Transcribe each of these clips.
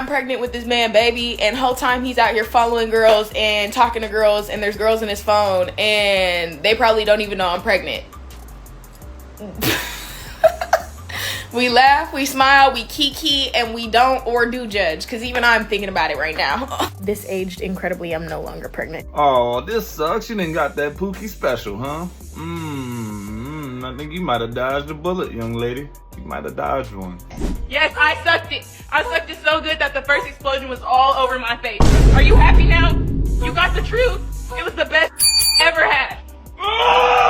I'm pregnant with this man, baby, and whole time he's out here following girls and talking to girls, and there's girls in his phone, and they probably don't even know I'm pregnant. We laugh, we smile, we kiki, and we don't or do judge, because even I'm thinking about it right now. This aged incredibly. I'm no longer pregnant. Oh, this sucks. You didn't got that Pookie special, huh? I think you might have dodged a bullet, young lady. You might have dodged one. Yes, I sucked it. I sucked it so good that the first explosion was all over my face. Are you happy now? You got the truth. It was the best ever had.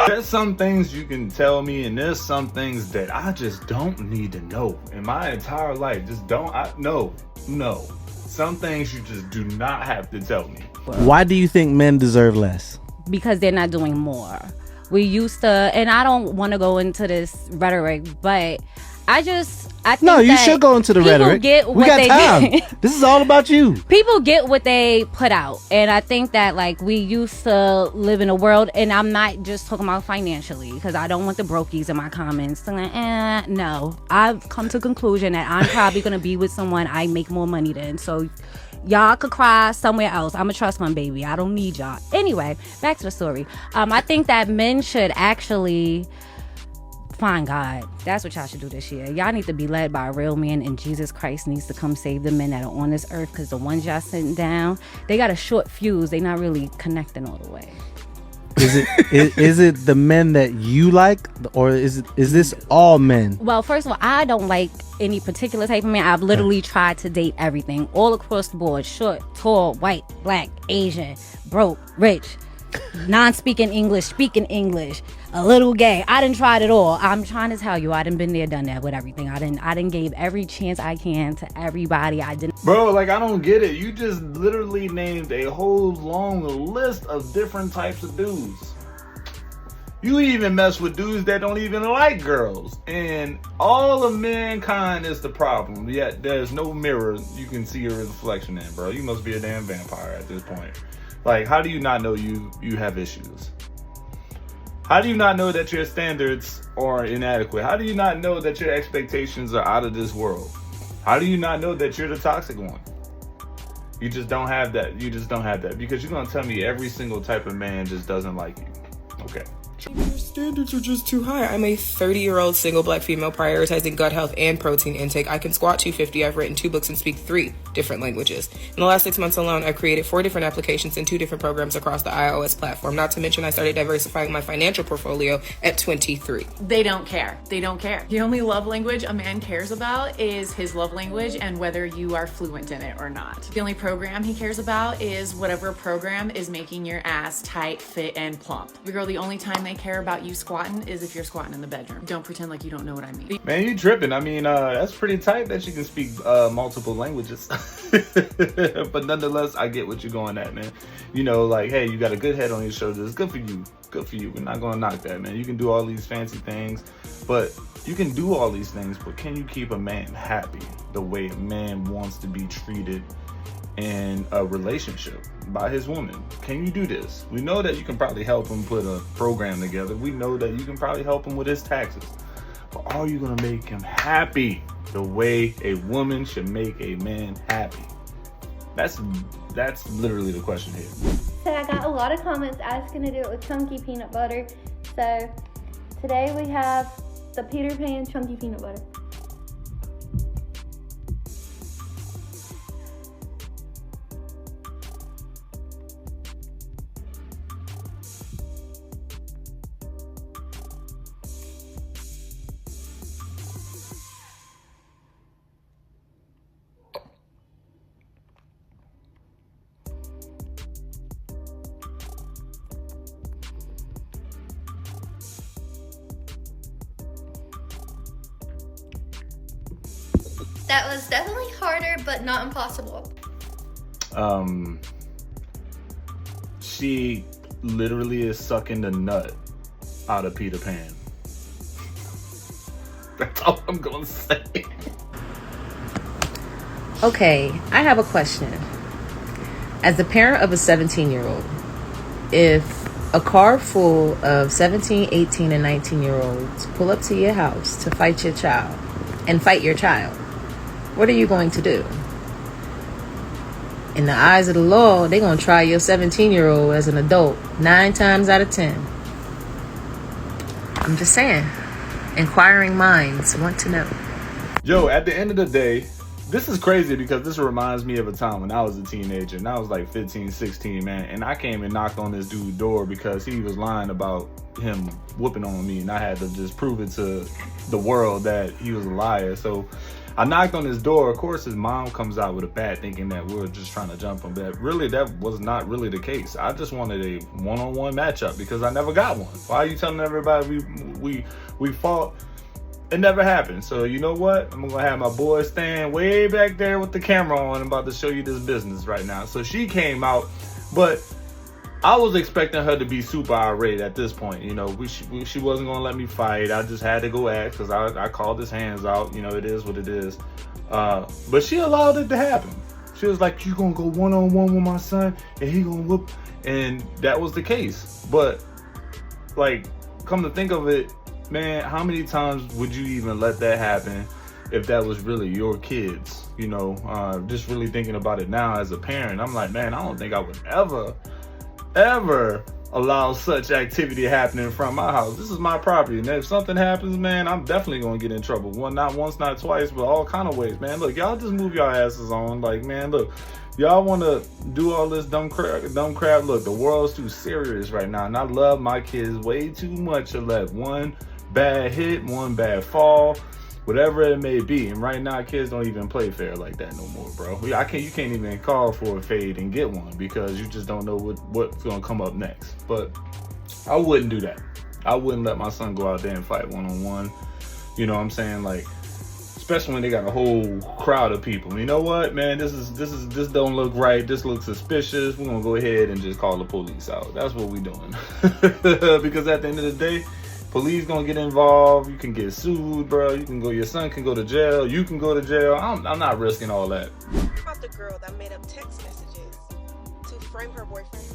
There's some things you can tell me, and there's some things that I just don't need to know in my entire life. Just don't. No. Some things you just do not have to tell me. Why do you think men deserve less? Because they're not doing more. We used to, and I don't want to go into this rhetoric, but I think no, you should go into the rhetoric. We got time. This is all about you. People get what they put out, and I think that like we used to live in a world, and I'm not just talking about financially, because I don't want the brokies in my comments. So like, no, I've come to the conclusion that I'm probably gonna be with someone I make more money than. So y'all could cry somewhere else. I'm a trust fund baby. I don't need y'all. Anyway, back to the story. I think that men should actually find God. That's what y'all should do this year. Y'all need to be led by a real man, and Jesus Christ needs to come save the men that are on this earth, because the ones y'all sitting down, they got a short fuse. They not really connecting all the way. Is it the men that you like, or is this all men? Well, first of all, I don't like any particular type of man. I've literally tried to date everything all across the board: short, tall, white, black, Asian, broke, rich, non-speaking English, speaking English, a little gay. I done tried it all. I'm trying to tell you, I done been there, done that with everything. I done gave every chance I can to everybody. Bro, like, I don't get it. You just literally named a whole long list of different types of dudes. You even mess with dudes that don't even like girls. And all of mankind is the problem. Yet there's no mirror you can see your reflection in, bro. You must be a damn vampire at this point. Like, how do you not know you have issues? How do you not know that your standards are inadequate? How do you not know that your expectations are out of this world? How do you not know that you're the toxic one? You just don't have that. You just don't have that. Because you're going to tell me every single type of man just doesn't like you. Okay. Your standards are just too high. I'm a 30-year-old single black female prioritizing gut health and protein intake. I can squat 250. I've written 2 books and speak 3 different languages. In the last 6 months alone, I've created 4 different applications and 2 different programs across the iOS platform. Not to mention, I started diversifying my financial portfolio at 23. They don't care. They don't care. The only love language a man cares about is his love language and whether you are fluent in it or not. The only program he cares about is whatever program is making your ass tight, fit, and plump. Girl, the only time they care about you squatting is if you're squatting in the bedroom. Don't pretend like you don't know what I mean. Man, you tripping. I mean, that's pretty tight that you can speak multiple languages. But nonetheless, I get what you're going at, man. You know, like, hey, you got a good head on your shoulders. Good for you. Good for you. We're not going to knock that, man. You can do all these fancy things, but you can do all these things, but can you keep a man happy the way a man wants to be treated in a relationship by his woman? Can you do this? We know that you can probably help him put a program together. We know that you can probably help him with his taxes. But are you going to make him happy the way a woman should make a man happy? That's literally the question here. So I got a lot of comments asking to do it with chunky peanut butter. So today we have the Peter Pan chunky peanut butter. That was definitely harder, but not impossible. She literally is sucking the nut out of Peter Pan. That's all I'm gonna say. Okay, I have a question. As the parent of a 17-year-old, if a car full of 17, 18, and 19-year-olds pull up to your house to fight your child, what are you going to do? in the eyes of the law, they're going to try your 17-year-old as an adult 9 times out of 10. I'm just saying. Inquiring minds want to know. Yo, at the end of the day, this is crazy because this reminds me of a time when I was a teenager and I was like 15, 16, man. And I came and knocked on this dude's door because he was lying about him whooping on me. And I had to just prove it to the world that he was a liar. So I knocked on his door. Of course, his mom comes out with a bat thinking that we were just trying to jump him. But really, that was not really the case. I just wanted a one-on-one matchup because I never got one. Why are you telling everybody we fought? It never happened. So you know what? I'm gonna have my boy stand way back there with the camera on. I'm about to show you this business right now. So she came out, but I was expecting her to be super irate at this point. You know, she wasn't gonna let me fight. I just had to go act because I called his hands out. You know, it is what it is. But she allowed it to happen. She was like, "You gonna go one-on-one with my son, and he gonna whoop," and that was the case. But like, come to think of it, man, how many times would you even let that happen if that was really your kids? You know, just really thinking about it now as a parent, I'm like, man, I don't think I would ever allow such activity to happen in front of my house. This is my property, and if something happens, man, I'm definitely gonna get in trouble. Not once, not twice, but all kind of ways, man. Look, y'all just move your asses on. Like, man, look, y'all want to do all this dumb crap. Look, the world's too serious right now, and I love my kids way too much to let one bad hit, one bad fall, whatever it may be. And right now, kids don't even play fair like that no more, bro. You can't even call for a fade and get one because you just don't know what's gonna come up next. But I wouldn't do that. I wouldn't let my son go out there and fight one-on-one. You know what I'm saying? Like, especially when they got a whole crowd of people. You know what, man? This don't look right. This looks suspicious. We're gonna go ahead and just call the police out. That's what we doing. Because at the end of the day, police gonna get involved. You can get sued, bro. Your son can go to jail. You can go to jail. I'm not risking all that. About the girl that made up text messages to frame her boyfriend.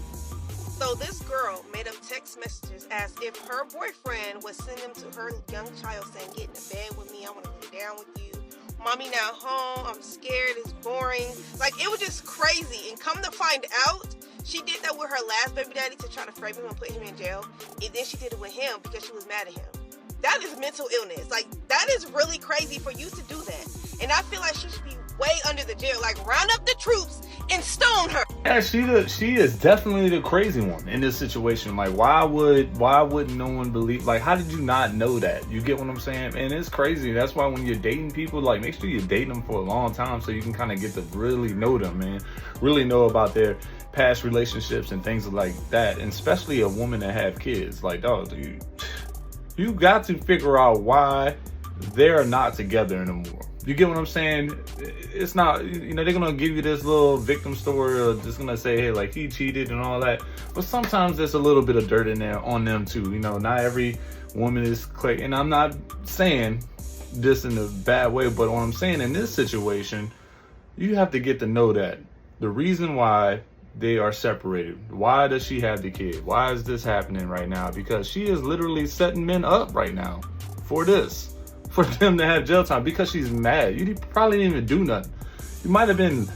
So this girl made up text messages as if her boyfriend would send them to her young child saying, "Get in the bed with me. I want to lay down with you. Mommy now home. I'm scared. It's boring." Like, it was just crazy. And come to find out, she did that with her last baby daddy to try to frame him and put him in jail. And then she did it with him because she was mad at him. That is mental illness. Like, that is really crazy for you to do that. And I feel like she should be way under the jail. Like, round up the troops and stone her. Yeah, she is definitely the crazy one in this situation. Like, why wouldn't no one believe? Like, how did you not know that? You get what I'm saying? And it's crazy. That's why when you're dating people, like, make sure you're dating them for a long time so you can kind of get to really know them, man. Really know about their past relationships and things like that. And especially a woman that have kids. Like, dog, you got to figure out why they're not together anymore. You get what I'm saying? It's not, you know, they're gonna give you this little victim story or just gonna say, hey, like, he cheated and all that. But sometimes there's a little bit of dirt in there on them too. You know, not every woman is click. And I'm not saying this in a bad way, but what I'm saying in this situation, you have to get to know that the reason why they are separated. Why does she have the kid? Why is this happening right now? Because she is literally setting men up right now for this. For them to have jail time because she's mad. You probably didn't even do nothing. You might have didn't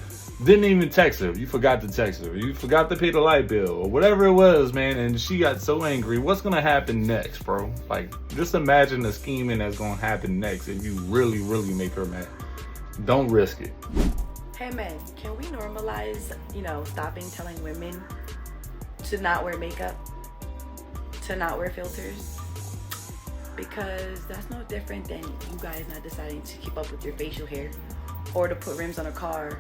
even text her. You forgot to text her. You forgot to pay the light bill or whatever it was, man. And she got so angry. What's going to happen next, bro? Like, just imagine the scheming that's going to happen next if you really, really make her mad. Don't risk it. Hey, men, can we normalize, stopping telling women to not wear makeup, to not wear filters? Because that's no different than you guys not deciding to keep up with your facial hair or to put rims on a car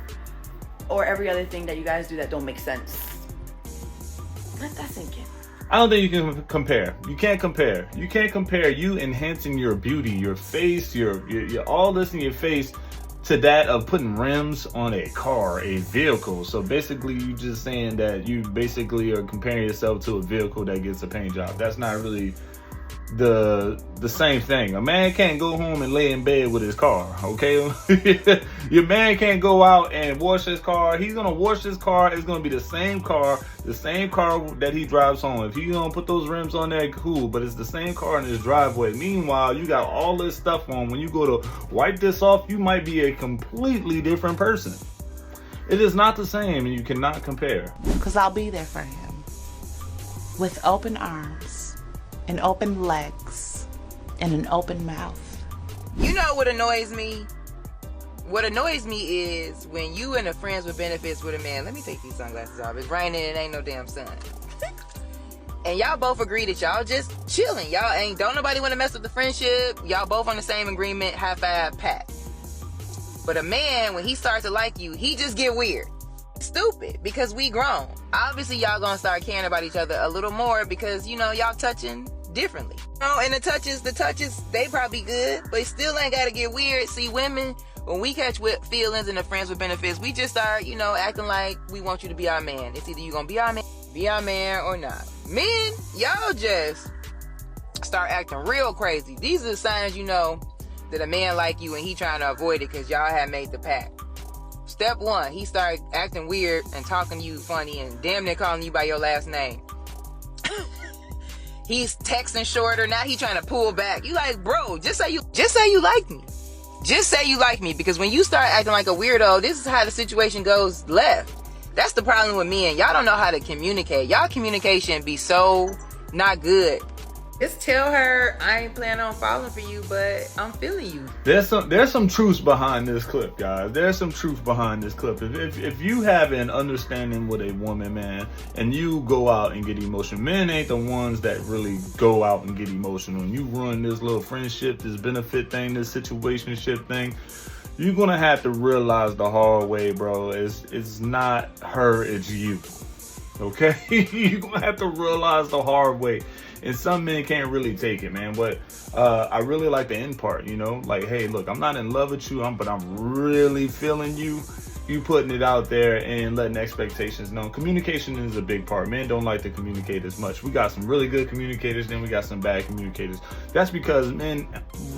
or every other thing that you guys do that don't make sense. Let that sink in. I don't think you can compare. You can't compare. You can't compare you enhancing your beauty, your face, your all this in your face to that of putting rims on a car, a vehicle. So basically you just saying that you basically are comparing yourself to a vehicle that gets a paint job. That's not really the same thing. A man can't go home and lay in bed with his car, okay? Your man can't go out and wash his car. He's gonna wash his car. It's gonna be the same car that he drives home. If he's gonna put those rims on there, cool, but it's the same car in his driveway. Meanwhile, you got all this stuff on. When you go to wipe this off, you might be a completely different person. It is not the same, and you cannot compare. Because I'll be there for him with open arms and open legs and an open mouth. You know what annoys me? What annoys me is when you and a friends with benefits with a man. Let me take these sunglasses off. It's raining and it ain't no damn sun. And y'all both agree that y'all just chilling. Y'all don't nobody want to mess with the friendship. Y'all both on the same agreement, high five, pat. But a man, when he starts to like you, he just get weird. Stupid, because we grown. Obviously, y'all gonna start caring about each other a little more because, you know, y'all touching differently. You know, and the touches, they probably good, but still ain't gotta get weird. See, women, when we catch with feelings and the friends with benefits, we just start, you know, acting like we want you to be our man. It's either you gonna be our man or not. Men, y'all just start acting real crazy. These are the signs you know that a man like you and he trying to avoid it because y'all have made the pact. Step 1, he start acting weird and talking to you funny and damn near calling you by your last name. He's texting shorter. Now he trying to pull back. You like, bro, just say you like me. Just say you like me, because when you start acting like a weirdo, this is how the situation goes left. That's the problem with men. Y'all don't know how to communicate. Y'all communication be so not good. Just tell her, I ain't planning on falling for you, but I'm feeling you. There's some truth behind this clip, guys. There's some truth behind this clip. If you have an understanding with a woman, man, and you go out and get emotional, men ain't the ones that really go out and get emotional. And you run this little friendship, this benefit thing, this situationship thing, you're gonna have to realize the hard way, bro. It's not her, it's you. Okay? You're gonna have to realize the hard way. And some men can't really take it, man. But I really like the end part, you know? Like, hey, look, I'm not in love with you, but I'm really feeling you. You putting it out there and letting expectations known. Communication is a big part. Men don't like to communicate as much. We got some really good communicators, then we got some bad communicators. That's because men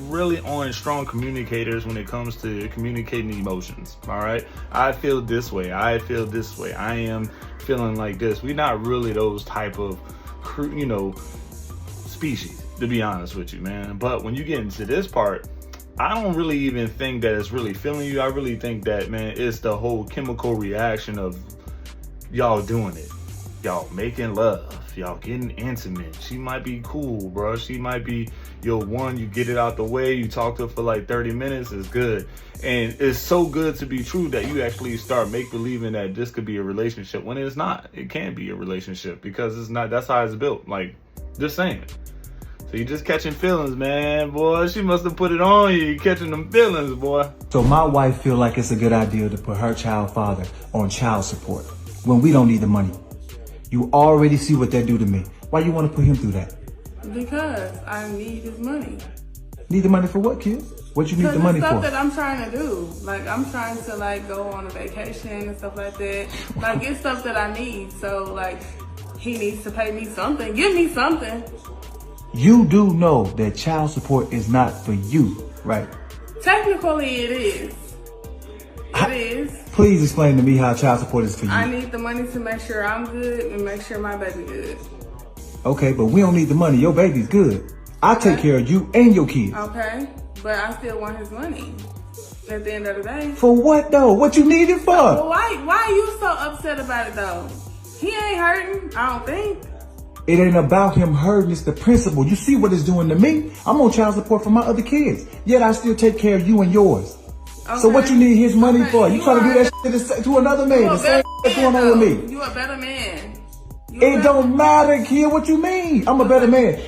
really aren't strong communicators when it comes to communicating emotions, all right? I feel this way. I feel this way. I am feeling like this. We're not really those type of, you know, species, to be honest with you, man. But when you get into this part, I don't really even think that it's really feeling you. I really think that, man, it's the whole chemical reaction of y'all doing it. Y'all making love. Y'all getting intimate. She might be cool, bro. She might be your one. You get it out the way. You talk to her for like 30 minutes. It's good. And it's so good to be true that you actually start make-believing that this could be a relationship when it's not. It can't be a relationship because it's not. That's how it's built. Like, just saying. So you just catching feelings, man, boy. She must have put it on you. You catching them feelings, boy. So my wife feel like it's a good idea to put her child father on child support when we don't need the money. You already see what that do to me. Why you want to put him through that? Because I need his money. Need the money for what, kid? What you need the money for? Stuff that I'm trying to do. Like, I'm trying to, like, go on a vacation and stuff like that. Like, it's stuff that I need. So, like, he needs to pay me something. Give me something. You do know that child support is not for you, right? Technically, it is. It is. Please explain to me how child support is for you. I need the money to make sure I'm good and make sure my baby good. Okay, but we don't need the money. Your baby's good. I take care of you and your kids. Okay, but I still want his money at the end of the day. For what, though? What you need it for? Well, why are you so upset about it, though? He ain't hurting, I don't think. It ain't about him hurting, it's the principle. You see what it's doing to me? I'm on child support for my other kids, yet I still take care of you and yours. Okay. So what you need his money for? You trying to do that shit to another man, the same that's going on with me. You a better man. It don't matter, kid, what you mean? I'm a better man.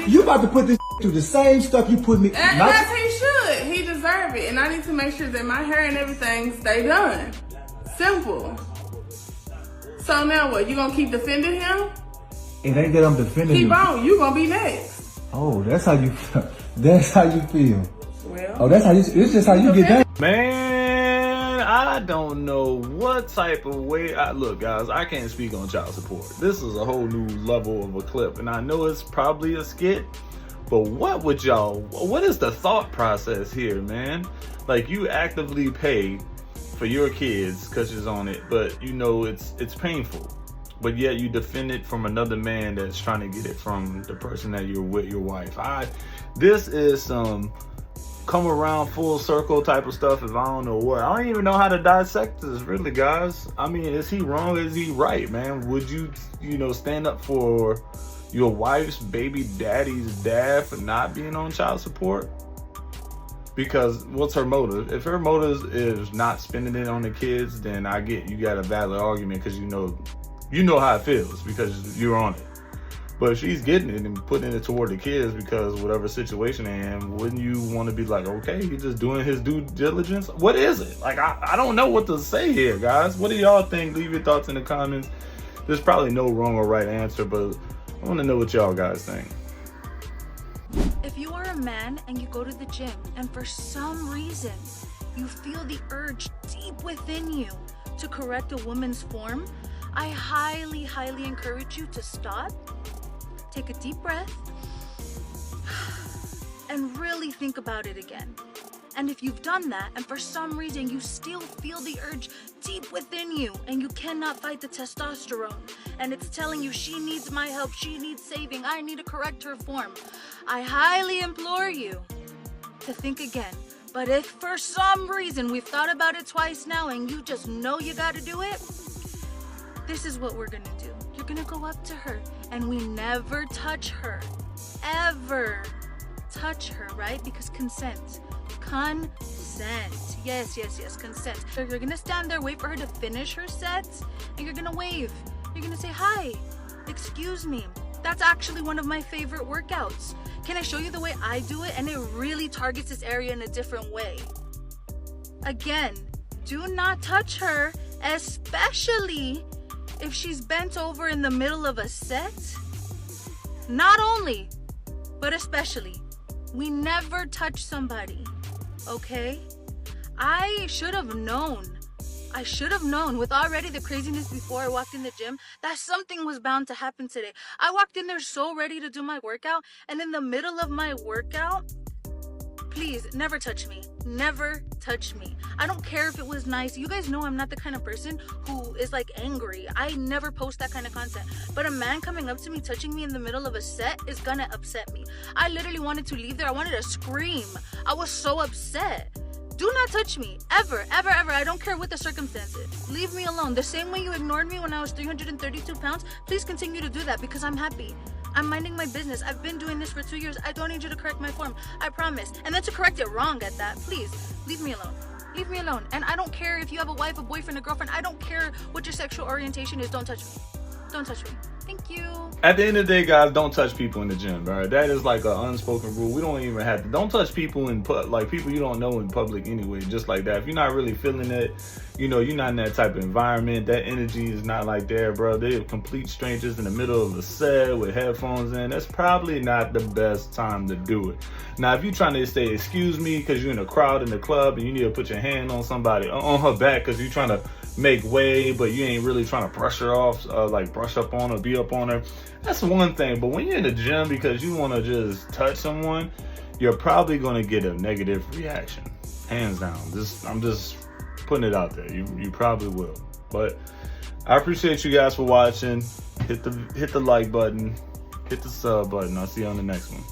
You about to put this through the same stuff you put me. And yes, he should. He deserve it. And I need to make sure that my hair and everything stay done. Simple. So now what? You gonna keep defending him? It ain't that I'm defending him. Keep on. You gonna be next. Oh, that's how you feel. Well. Oh, it's just how you get down. Man, I don't know what type of way. Look, guys, I can't speak on child support. This is a whole new level of a clip, and I know it's probably a skit, but what is the thought process here, man? Like, you actively pay for your kids because it's on it, but you know it's painful. But yet you defend it from another man that's trying to get it from the person that you're with, your wife. This is some come around full circle type of stuff if I don't know what. I don't even know how to dissect this, really, guys. I mean, is he wrong? Is he right, man? Would you, stand up for your wife's baby daddy's dad for not being on child support? Because what's her motive? If her motive is not spending it on the kids, then I get you got a valid argument because you know how it feels because you're on it. But if she's getting it and putting it toward the kids because whatever situation they're in, wouldn't you want to be like, okay, he's just doing his due diligence? What is it? Like, I don't know what to say here, guys. What do y'all think? Leave your thoughts in the comments. There's probably no wrong or right answer, but I want to know what y'all guys think. If you are a man and you go to the gym and for some reason you feel the urge deep within you to correct a woman's form, I highly, highly encourage you to stop, take a deep breath, and really think about it again. And if you've done that and for some reason you still feel the urge deep within you and you cannot fight the testosterone and it's telling you she needs my help, she needs saving, I need to correct her form, I highly implore you to think again. But if for some reason we've thought about it twice now and you just know you gotta do it, this is what we're gonna do. You're gonna go up to her and we never touch her, ever touch her, right? Because consent. Yes, consent. So you're gonna stand there, wait for her to finish her sets, and you're gonna wave. You're gonna say, hi, excuse me. That's actually one of my favorite workouts. Can I show you the way I do it? And it really targets this area in a different way. Again, do not touch her, especially if she's bent over in the middle of a set. Not only, but especially, we never touch somebody. Okay? I should have known with already the craziness before I walked in the gym that something was bound to happen today. I walked in there so ready to do my workout, and in the middle of my workout, please never touch me. Never touch me. I don't care if it was nice. You guys know I'm not the kind of person who is like angry. I never post that kind of content. But a man coming up to me, touching me in the middle of a set is gonna upset me. I literally wanted to leave there. I wanted to scream. I was so upset. Do not touch me. Ever, ever, ever. I don't care what the circumstances. Leave me alone. The same way you ignored me when I was 332 pounds, please continue to do that because I'm happy. I'm minding my business. I've been doing this for 2 years. I don't need you to correct my form. I promise. And then to correct it wrong at that, please, leave me alone. Leave me alone. And I don't care if you have a wife, a boyfriend, a girlfriend. I don't care what your sexual orientation is. Don't touch me. Don't touch me. Thank you. At the end of the day, guys, don't touch people in the gym, bro. That is like an unspoken rule. We don't even have to. Don't touch people like people you don't know in public anyway. Just like that. If you're not really feeling it, you're not in that type of environment. That energy is not like there, bro. They're complete strangers in the middle of a set with headphones in. That's probably not the best time to do it. Now, if you're trying to say, excuse me, because you're in a crowd in the club and you need to put your hand on somebody, on her back, because you're trying to make way, but you ain't really trying to brush her off, like brush up on her, be up on her. That's one thing. But when you're in the gym because you want to just touch someone, you're probably going to get a negative reaction. Hands down. I'm just putting it out there. You probably will. But I appreciate you guys for watching. Hit the like button. Hit the sub button. I'll see you on the next one.